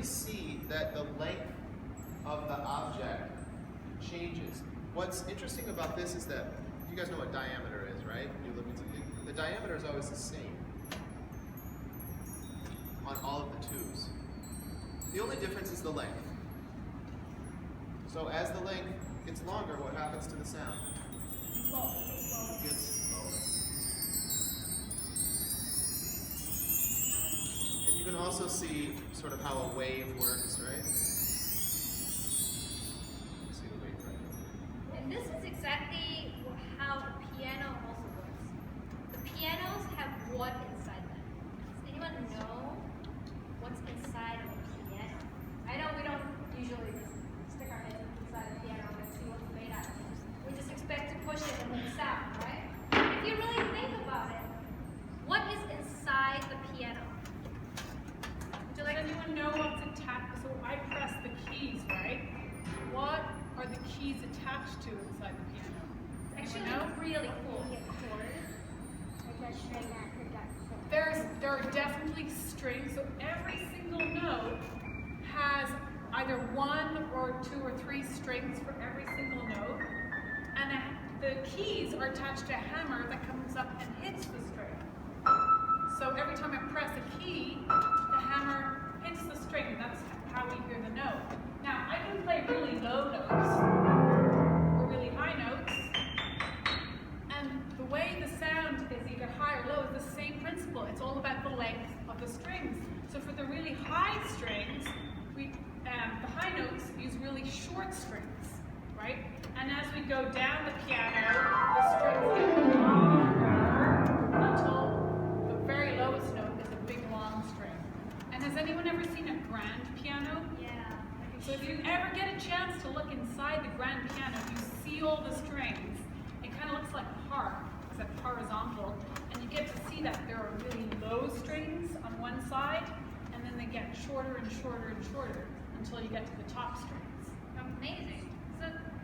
see that the length of the object changes. What's interesting about this is that, you guys know what diameter is, right? The diameter is always the same on all of the tubes. The only difference is the length. So as the length gets longer, what happens to the sound? It gets lower. And you can also see sort of how a wave works, right? See the wave right here. And this is exactly how the piano also works. The pianos have what inside them? Does anyone know what's inside of a piano? I know we don't usually just stick our heads inside the piano and see what's made out of it. We just expect to push it and make sound, right? If you really think about it, what is inside the piano? Does anyone know what's attached? So I press the keys, right? What are the keys attached to inside the piano? Actually, really cool. There are definitely strings, so every single note has either 1 or 2 or 3 strings for every single note, and the keys are attached to a hammer that comes up and hits the string. So every time I press a key, the hammer hits the string, and that's how we hear the note. Now, I can play really low notes or really high notes, and the way the sound is either high or low is the same principle. It's all about the length of the strings. So for the really high strings, the high notes use really short strings, right? And as we go down the piano, the strings get longer until the very lowest note is a big long string. And has anyone ever seen a grand piano? Yeah. So if you ever get a chance to look inside the grand piano, you see all the strings. It kind of looks like a harp, except horizontal. And you get to see that there are really low strings on one side, and then they get shorter and shorter and shorter until you get to the top strings. Amazing. So